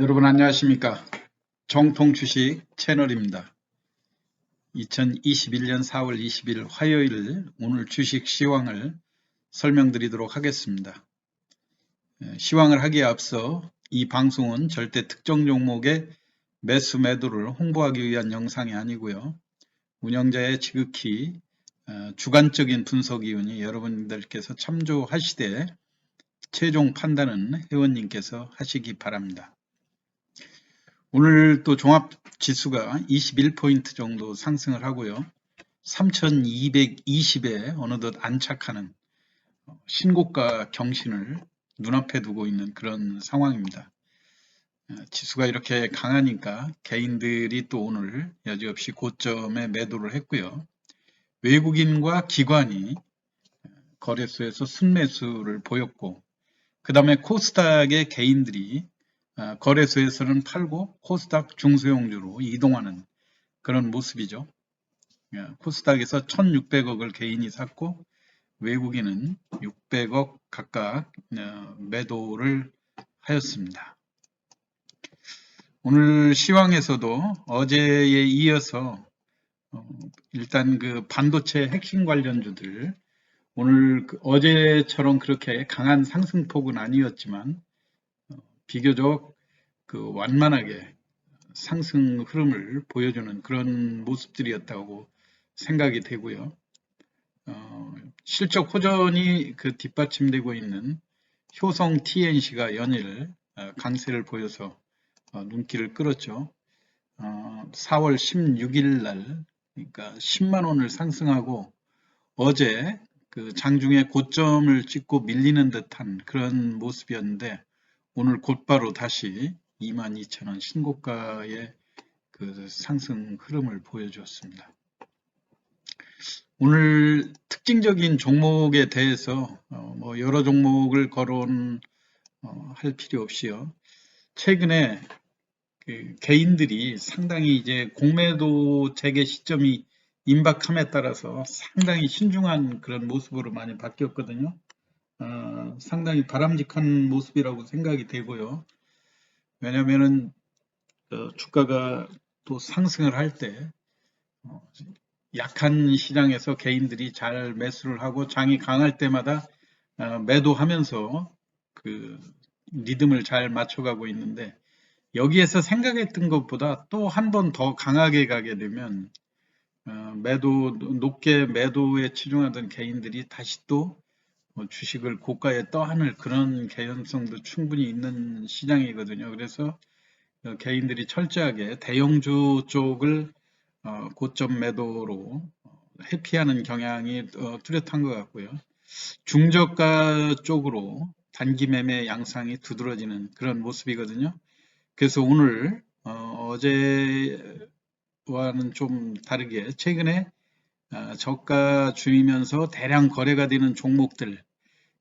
여러분 안녕하십니까? 정통 주식 채널입니다. 2021년 4월 20일 화요일 오늘 주식 시황을 설명드리도록 하겠습니다. 시황을 하기에 앞서 이 방송은 절대 특정 종목의 매수 매도를 홍보하기 위한 영상이 아니고요. 운영자의 지극히 주관적인 분석이오니 여러분들께서 참조하시되 최종 판단은 회원님께서 하시기 바랍니다. 오늘 또 종합지수가 21포인트 정도 상승을 하고요. 3220에 어느덧 안착하는 신고가 경신을 눈앞에 두고 있는 그런 상황입니다. 지수가 이렇게 강하니까 개인들이 또 오늘 여지없이 고점에 매도를 했고요. 외국인과 기관이 거래소에서 순매수를 보였고, 그 다음에 코스닥의 개인들이 거래소에서는 팔고 코스닥 중소형주로 이동하는 그런 모습이죠. 코스닥에서 1600억을 개인이 샀고 외국인은 600억 각각 매도를 하였습니다. 오늘 시황에서도 어제에 이어서 일단 그 반도체 핵심 관련주들 오늘 어제처럼 그렇게 강한 상승폭은 아니었지만 비교적 완만하게 상승 흐름을 보여주는 그런 모습들이었다고 생각이 되고요. 실적 호전이 뒷받침되고 있는 효성 TNC가 연일 강세를 보여서 눈길을 끌었죠. 4월 16일 날, 그러니까 10만 원을 상승하고 어제 장중에 고점을 찍고 밀리는 듯한 그런 모습이었는데 오늘 곧바로 다시 22,000원 신고가의 상승 흐름을 보여주었습니다. 오늘 특징적인 종목에 대해서 여러 종목을 거론할 필요 없이요. 최근에 개인들이 상당히 이제 공매도 재개 시점이 임박함에 따라서 상당히 신중한 그런 모습으로 많이 바뀌었거든요. 상당히 바람직한 모습이라고 생각이 되고요. 왜냐하면은 주가가 또 상승을 할 때 약한 시장에서 개인들이 잘 매수를 하고 장이 강할 때마다 매도하면서 리듬을 잘 맞춰가고 있는데 여기에서 생각했던 것보다 또 한 번 더 강하게 가게 되면 높게 매도에 치중하던 개인들이 다시 또 주식을 고가에 떠안을 그런 개연성도 충분히 있는 시장이거든요. 그래서 개인들이 철저하게 대형주 쪽을 고점 매도로 회피하는 경향이 뚜렷한 것 같고요. 중저가 쪽으로 단기 매매 양상이 두드러지는 그런 모습이거든요. 그래서 오늘 어제와는 좀 다르게 최근에 저가 주이면서 대량 거래가 되는 종목들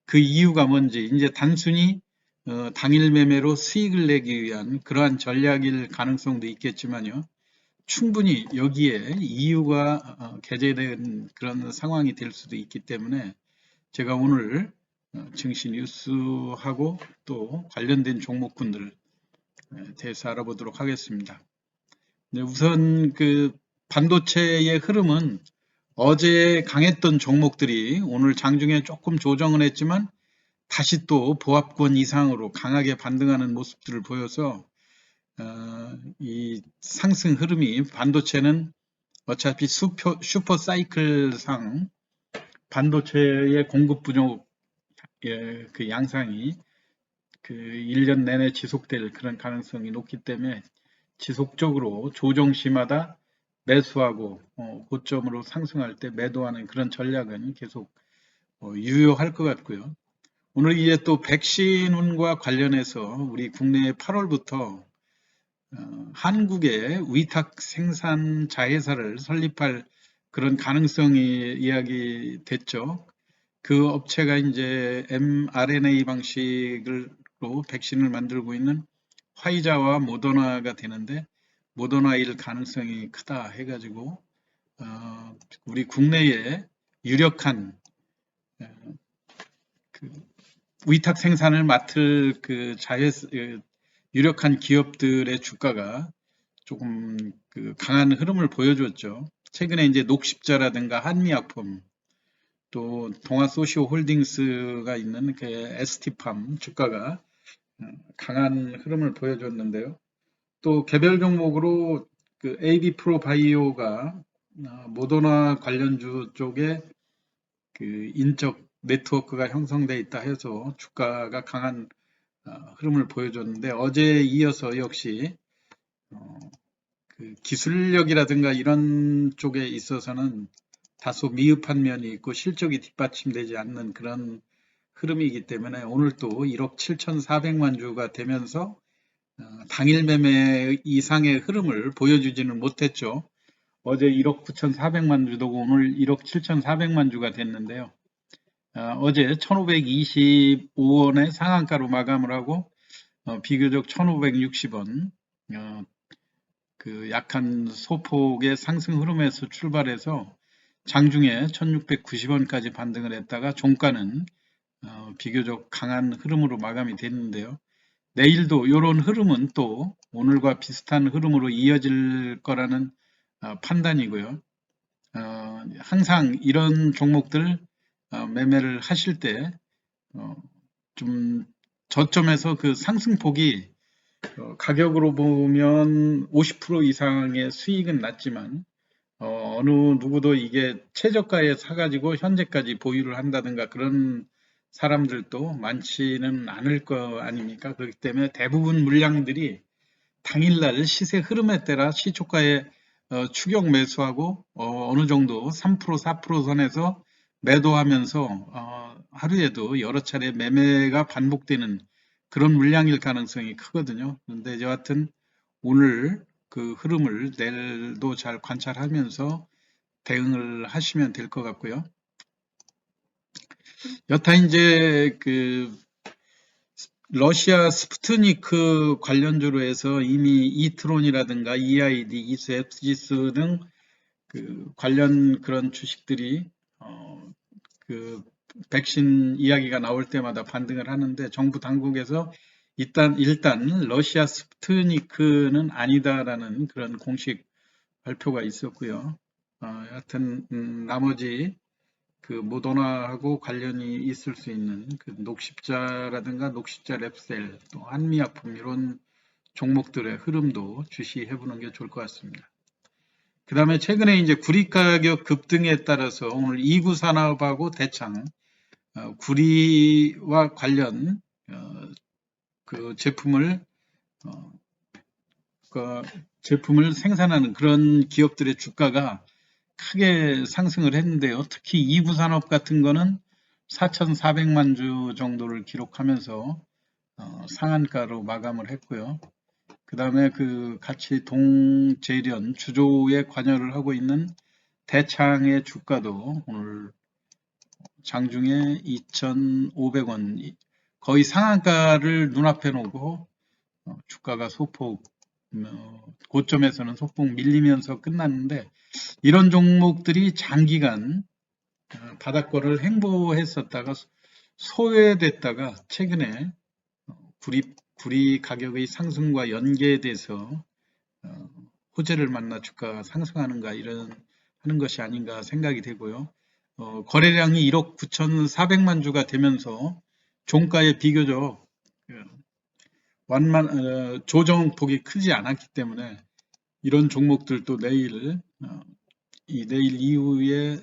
그 이유가 뭔지 이제 단순히 당일 매매로 수익을 내기 위한 그러한 전략일 가능성도 있겠지만요. 충분히 여기에 이유가 개재된 그런 상황이 될 수도 있기 때문에 제가 오늘 증시 뉴스하고 또 관련된 종목군들 대해서 알아보도록 하겠습니다. 네, 우선 반도체의 흐름은 어제 강했던 종목들이 오늘 장중에 조금 조정을 했지만 다시 또 보합권 이상으로 강하게 반등하는 모습들을 보여서 이 상승 흐름이 반도체는 어차피 슈퍼 사이클상 반도체의 공급 부족의 양상이 1년 내내 지속될 그런 가능성이 높기 때문에 지속적으로 조정 시마다 매수하고 고점으로 상승할 때 매도하는 그런 전략은 계속 유효할 것 같고요. 오늘 이제 또 백신과 관련해서 우리 국내에 8월부터 한국의 위탁 생산 자회사를 설립할 그런 가능성이 이야기됐죠. 그 업체가 이제 mRNA 방식으로 백신을 만들고 있는 화이자와 모더나가 되는데 모더나일 가능성이 크다 해가지고 우리 국내에 유력한 위탁 생산을 맡을 유력한 기업들의 주가가 조금 그 강한 흐름을 보여줬죠. 최근에 이제 녹십자라든가 한미약품, 또 동아소시오홀딩스가 있는 그 ST팜 주가가 강한 흐름을 보여줬는데요. 또 개별 종목으로 그 AB프로바이오가 모더나 관련주 쪽에 그 인적 네트워크가 형성돼 있다 해서 주가가 강한 흐름을 보여줬는데, 어제에 이어서 역시 그 기술력이라든가 이런 쪽에 있어서는 다소 미흡한 면이 있고 실적이 뒷받침되지 않는 그런 흐름이기 때문에 오늘 또 1억 7,400만 주가 되면서 당일 매매 이상의 흐름을 보여주지는 못했죠. 어제 1억 9,400만 주도 오늘 1억 7,400만 주가 됐는데요. 어제 1,525원의 상한가로 마감을 하고 비교적 1,560원 그 약한 소폭의 상승 흐름에서 출발해서 장중에 1,690원까지 반등을 했다가 종가는 비교적 강한 흐름으로 마감이 됐는데요. 내일도 이런 흐름은 또 오늘과 비슷한 흐름으로 이어질 거라는 판단이고요. 항상 이런 종목들 매매를 하실 때 좀 저점에서 그 상승폭이 가격으로 보면 50% 이상의 수익은 났지만 어느 누구도 이게 최저가에 사가지고 현재까지 보유를 한다든가 그런 사람들도 많지는 않을 거 아닙니까? 그렇기 때문에 대부분 물량들이 당일날 시세 흐름에 따라 시초가에 추격 매수하고 어느 정도 3% 4% 선에서 매도하면서 하루에도 여러 차례 매매가 반복되는 그런 물량일 가능성이 크거든요. 그런데 여하튼 오늘 그 흐름을 내일도 잘 관찰하면서 대응을 하시면 될 것 같고요. 여타 이제 그 러시아 스푸트니크 관련주로 해서 이미 이트론이라든가 EID, 이수, FGS 등 그 관련 그런 주식들이 그 백신 이야기가 나올 때마다 반등을 하는데, 정부 당국에서 일단 러시아 스푸트니크는 아니다라는 그런 공식 발표가 있었고요. 여하튼 나머지 그 모더나하고 관련이 있을 수 있는 그 녹십자라든가 녹십자 랩셀, 또 한미약품 이런 종목들의 흐름도 주시해 보는 게 좋을 것 같습니다. 그 다음에 최근에 이제 구리 가격 급등에 따라서 오늘 이구 산업하고 대창 구리와 관련 그 제품을 생산하는 그런 기업들의 주가가 크게 상승을 했는데요. 특히 이구 산업 같은 거는 4,400만 주 정도를 기록하면서 상한가로 마감을 했고요. 그 다음에 그 같이 동재련 주조에 관여를 하고 있는 대창의 주가도 오늘 장중에 2,500원 거의 상한가를 눈앞에 놓고 주가가 소폭 고점에서는 소폭 밀리면서 끝났는데, 이런 종목들이 장기간 바닥권을 횡보했었다가 소외됐다가 최근에 구리 가격의 상승과 연계돼서 호재를 만나 주가가 상승하는가 이런 하는 것이 아닌가 생각이 되고요. 거래량이 1억 9,400만 주가 되면서 종가에 비교적 조정폭이 크지 않았기 때문에 이런 종목들도 내일 이후에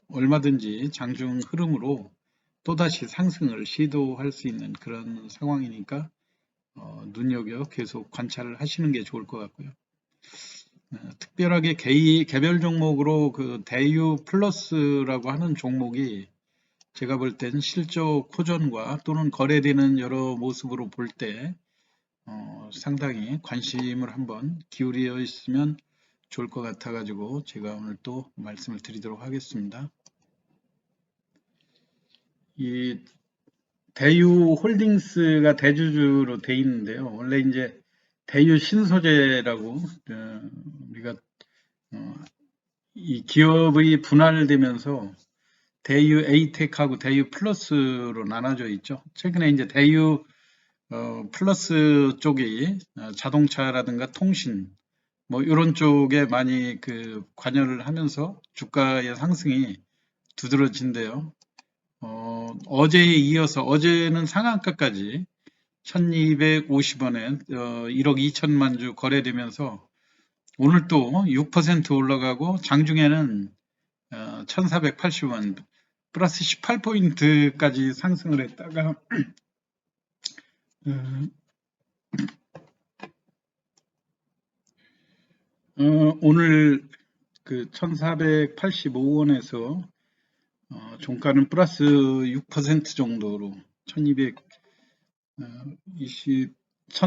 얼마든지 장중 흐름으로 또다시 상승을 시도할 수 있는 그런 상황이니까 눈여겨 계속 관찰을 하시는 게 좋을 것 같고요. 특별하게 개별 종목으로 그 대유 플러스라고 하는 종목이 제가 볼 땐 실적 호전과 또는 거래되는 여러 모습으로 볼 때 상당히 관심을 한번 기울여 있으면 좋을 것 같아 가지고 제가 오늘 또 말씀을 드리도록 하겠습니다. 이 대유 홀딩스가 대주주로 돼 있는데요. 원래 이제 대유 신소재라고 우리가 이 기업의 분할되면서 대유 에이텍하고 대유 플러스로 나눠져 있죠. 최근에 이제 대유 플러스 쪽이 자동차라든가 통신 뭐 이런 쪽에 많이 관여를 하면서 주가의 상승이 두드러진대요. 어제에 이어서 어제는 상한가까지 1250원에 1억 2천만 주 거래되면서 오늘 또 6% 올라가고 장중에는 1480원 플러스 18포인트까지 상승을 했다가 오늘 1485원에서 종가는 플러스 6% 정도로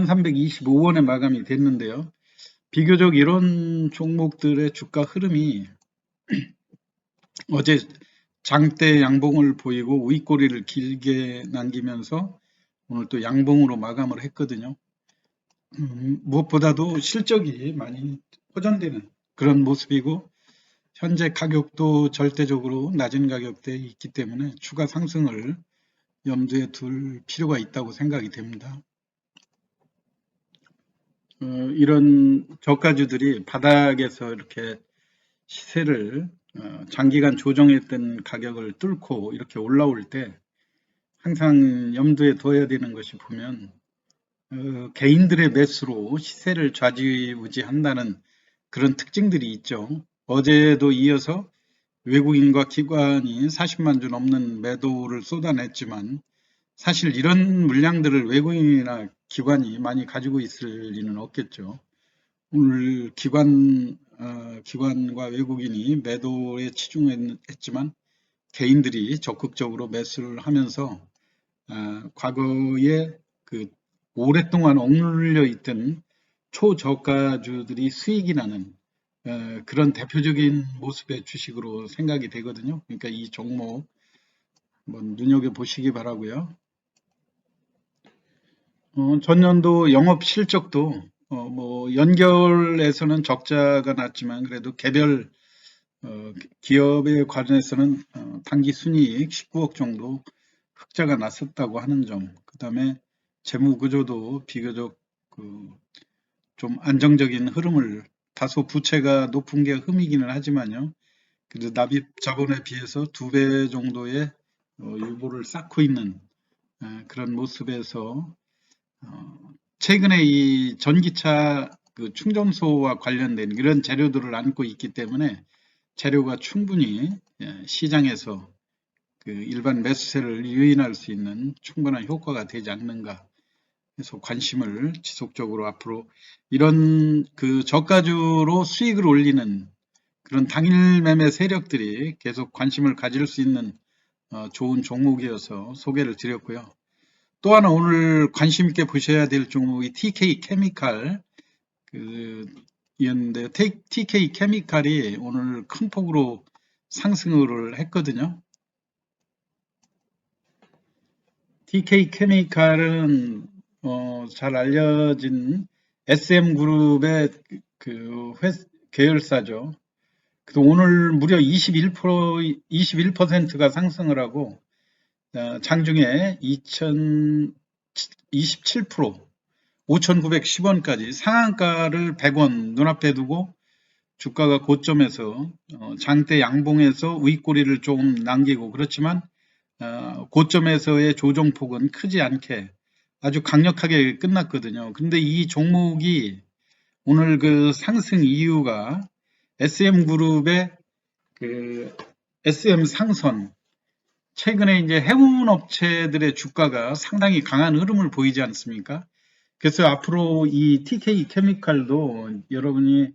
1325원에 마감이 됐는데요. 비교적 이런 종목들의 주가 흐름이 어제 장대 양봉을 보이고 윗꼬리를 길게 남기면서 오늘 또 양봉으로 마감을 했거든요. 무엇보다도 실적이 많이 호전되는 그런 모습이고 현재 가격도 절대적으로 낮은 가격대에 있기 때문에 추가 상승을 염두에 둘 필요가 있다고 생각이 됩니다. 이런 저가주들이 바닥에서 이렇게 시세를 장기간 조정했던 가격을 뚫고 이렇게 올라올 때 항상 염두에 둬야 되는 것이 보면 개인들의 매수로 시세를 좌지우지한다는 그런 특징들이 있죠. 어제도 이어서 외국인과 기관이 40만 주 넘는 매도를 쏟아냈지만 사실 이런 물량들을 외국인이나 기관이 많이 가지고 있을 리는 없겠죠. 오늘 기관과 외국인이 매도에 치중했지만 개인들이 적극적으로 매수를 하면서 과거에 오랫동안 억눌려 있던 초저가주들이 수익이 나는 그런 대표적인 모습의 주식으로 생각이 되거든요. 그러니까 이 종목 한번 눈여겨보시기 바라고요. 전년도 영업 실적도 뭐 연결에서는 적자가 났지만 그래도 개별 기업에 관해서는 당기 순이익 19억 정도 흑자가 났었다고 하는 점, 그 다음에 재무 구조도 비교적 좀 안정적인 흐름을 다소 부채가 높은 게 흠이기는 하지만요. 그래도 납입 자본에 비해서 2배 정도의 유보를 쌓고 있는 그런 모습에서 최근에 이 전기차 충전소와 관련된 이런 재료들을 안고 있기 때문에 재료가 충분히 시장에서 일반 매수세를 유인할 수 있는 충분한 효과가 되지 않는가 해서 관심을 지속적으로 앞으로 이런 저가주로 수익을 올리는 그런 당일 매매 세력들이 계속 관심을 가질 수 있는 좋은 종목이어서 소개를 드렸고요. 또 하나 오늘 관심 있게 보셔야 될 종목이 TK 케미칼 이었는데요. TK 케미칼이 오늘 큰 폭으로 상승을 했거든요. TK 케미칼은 잘 알려진 SM그룹의 계열사죠. 오늘 무려 21%가 상승을 하고 장중에 27% 5,910원까지 상한가를 100원 눈앞에 두고 주가가 고점에서 장대 양봉에서 윗꼬리를 조금 남기고 그렇지만 고점에서의 조정폭은 크지 않게 아주 강력하게 끝났거든요. 근데 이 종목이 오늘 상승 이유가 SM그룹의 SM 상선, 최근에 이제 해운업체들의 주가가 상당히 강한 흐름을 보이지 않습니까? 그래서 앞으로 이 TK 케미칼도 여러분이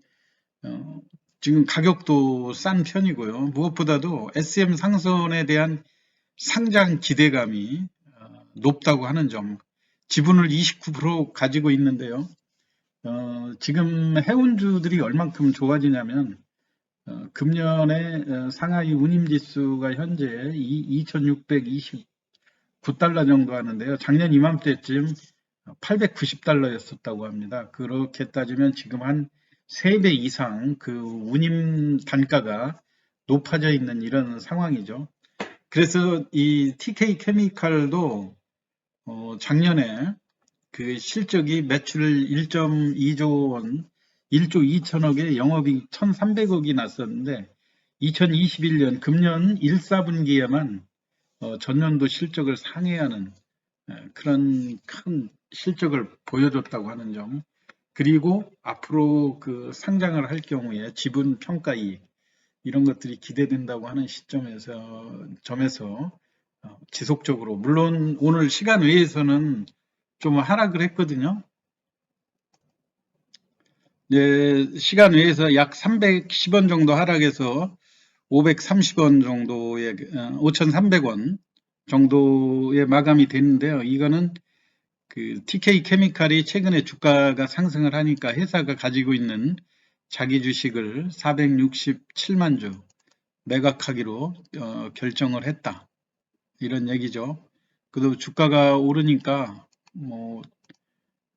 지금 가격도 싼 편이고요. 무엇보다도 SM 상선에 대한 상장 기대감이 높다고 하는 점, 지분을 29% 가지고 있는데요. 지금 해운주들이 얼만큼 좋아지냐면 금년에 상하이 운임지수가 현재 2,629달러 정도 하는데요. 작년 이맘때쯤 890달러였었다고 합니다. 그렇게 따지면 지금 한 3배 이상 운임 단가가 높아져 있는 이런 상황이죠. 그래서 이 TK 케미칼도 작년에 그 실적이 매출 1.2조 원, 1조 2천억에 영업이익 1,300억이 났었는데 2021년 금년 1, 4분기에만 전년도 실적을 상회하는 그런 큰 실적을 보여줬다고 하는 점, 그리고 앞으로 그 상장을 할 경우에 지분 평가이익 이런 것들이 기대된다고 하는 점에서 지속적으로, 물론 오늘 시간 외에서는 좀 하락을 했거든요. 네, 시간 외에서 약 310원 정도 하락해서 530원 정도의 5,300원 정도의 마감이 됐는데요. 이거는 그 TK 케미칼이 최근에 주가가 상승을 하니까 회사가 가지고 있는 자기 주식을 467만 주 매각하기로 결정을 했다. 이런 얘기죠. 그래도 주가가 오르니까 뭐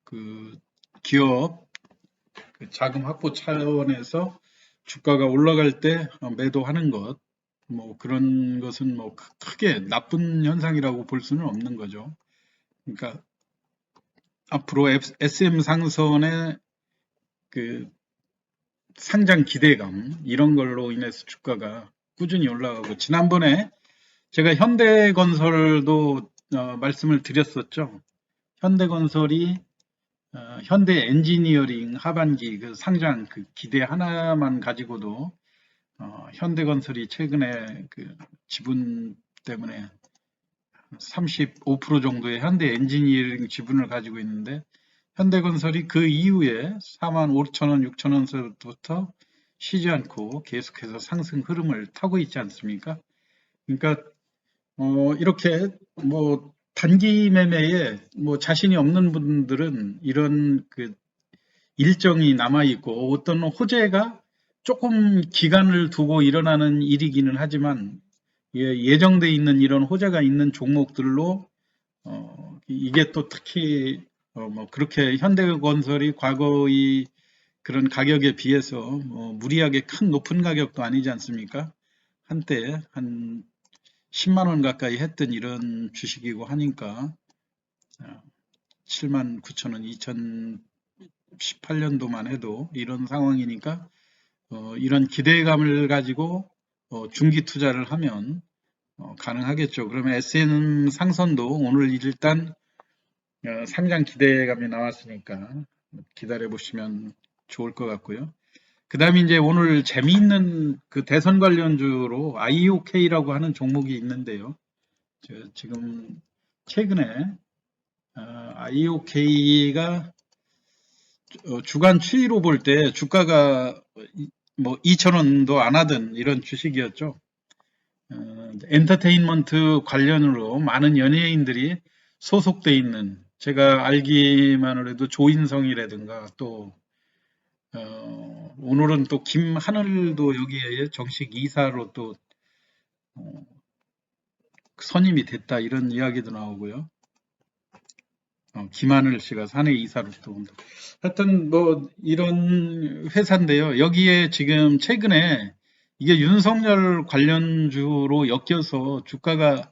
그 기업 그 자금 확보 차원에서 주가가 올라갈 때 매도하는 것, 뭐 그런 것은 뭐 크게 나쁜 현상이라고 볼 수는 없는 거죠. 그러니까 앞으로 SM 상선의 그 상장 기대감 이런 걸로 인해서 주가가 꾸준히 올라가고, 지난번에 제가 현대건설도 말씀을 드렸었죠. 현대건설이 현대 엔지니어링 하반기 그 상장 그 기대 하나만 가지고도 현대건설이 최근에 그 지분 때문에 35% 정도의 현대 엔지니어링 지분을 가지고 있는데, 현대건설이 그 이후에 4만 5천 원, 6천 원서부터 쉬지 않고 계속해서 상승 흐름을 타고 있지 않습니까? 그러니까 이렇게 뭐 단기 매매에 뭐 자신이 없는 분들은 이런 그 일정이 남아 있고 어떤 호재가 조금 기간을 두고 일어나는 일이기는 하지만 예정돼 있는 이런 호재가 있는 종목들로 이게 또 특히 뭐 그렇게 현대건설이 과거의 그런 가격에 비해서 무리하게 큰 높은 가격도 아니지 않습니까? 한때 한 10만 원 가까이 했던 이런 주식이고 하니까 7만 9천 원, 2018년도만 해도 이런 상황이니까 이런 기대감을 가지고 중기 투자를 하면 가능하겠죠. 그러면 SM 상선도 오늘 일단 상장 기대감이 나왔으니까 기다려 보시면 좋을 것 같고요. 그 다음에 이제 오늘 재미있는 그 대선 관련주로 IOK라고 하는 종목이 있는데요. 지금 최근에 IOK가 주간 추이로 볼 때 주가가 뭐 2,000원도 안 하던 이런 주식이었죠. 엔터테인먼트 관련으로 많은 연예인들이 소속돼 있는, 제가 알기만 해도 조인성이라든가 또 오늘은 또 김하늘도 여기에 정식 이사로 또 선임이 됐다 이런 이야기도 나오고요. 김하늘 씨가 사내 이사로 또 온다. 하여튼 뭐 이런 회사인데요. 여기에 지금 최근에 이게 윤석열 관련주로 엮여서 주가가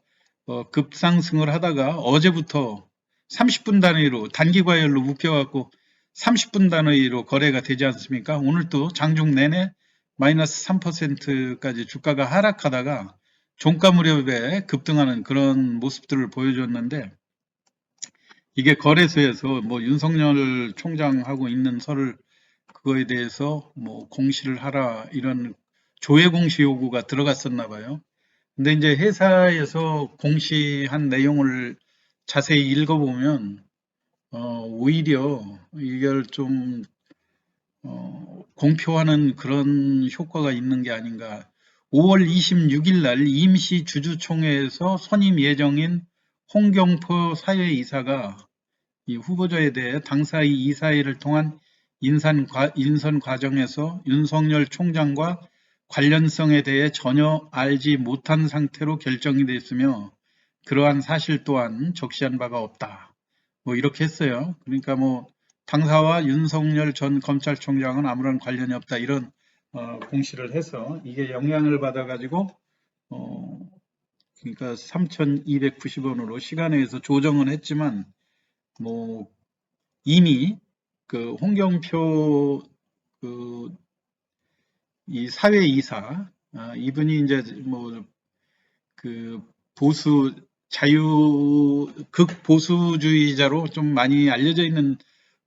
급상승을 하다가 어제부터 30분 단위로 단기 과열로 묶여갖고 30분 단위로 거래가 되지 않습니까? 오늘 또 장중 내내 마이너스 3%까지 주가가 하락하다가 종가 무렵에 급등하는 그런 모습들을 보여줬는데, 이게 거래소에서 뭐 윤석열 총장하고 있는 설을 그거에 대해서 뭐 공시를 하라 이런 조회 공시 요구가 들어갔었나 봐요. 근데 이제 회사에서 공시한 내용을 자세히 읽어보면 오히려 이걸 좀 공표하는 그런 효과가 있는 게 아닌가. 5월 26일 날 임시 주주총회에서 선임 예정인 홍경포 사회이사가 이 후보자에 대해 당사의 이사회를 통한 인선 과정에서 윤석열 총장과 관련성에 대해 전혀 알지 못한 상태로 결정이 됐으며 그러한 사실 또한 적시한 바가 없다. 뭐 이렇게 했어요. 그러니까 뭐 당사와 윤석열 전 검찰총장은 아무런 관련이 없다 이런 공시를 해서 이게 영향을 받아가지고 그러니까 3,290원으로 시간에 의해서 조정은 했지만 뭐 이미 그 홍경표 그 이 사회이사 이분이 이제 뭐 그 보수 극보수주의자로 좀 많이 알려져 있는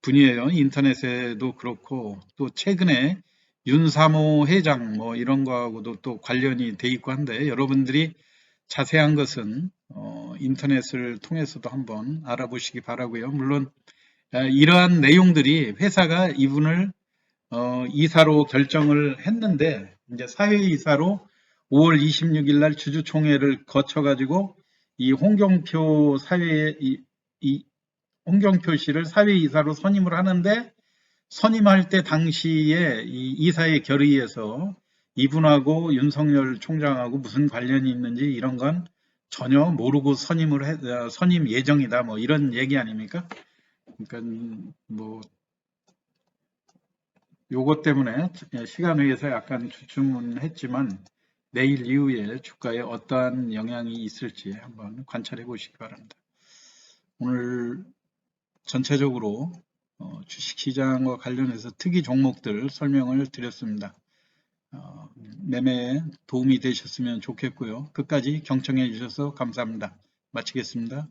분이에요. 인터넷에도 그렇고 또 최근에 윤사모 회장 뭐 이런 거하고도 또 관련이 돼 있고 한데 여러분들이 자세한 것은 인터넷을 통해서도 한번 알아보시기 바라고요. 물론 이러한 내용들이 회사가 이분을 이사로 결정을 했는데 이제 사회이사로 5월 26일 날 주주총회를 거쳐가지고 이 홍경표 씨를 사회이사로 선임을 하는데 선임할 때 당시에 이 이사의 결의에서 이분하고 윤석열 총장하고 무슨 관련이 있는지 이런 건 전혀 모르고 선임 예정이다 뭐 이런 얘기 아닙니까? 그러니까 뭐 요것 때문에 시간 외에서 약간 주춤했지만 내일 이후에 주가에 어떠한 영향이 있을지 한번 관찰해 보시기 바랍니다. 오늘 전체적으로 주식시장과 관련해서 특이 종목들 설명을 드렸습니다. 매매에 도움이 되셨으면 좋겠고요. 끝까지 경청해 주셔서 감사합니다. 마치겠습니다.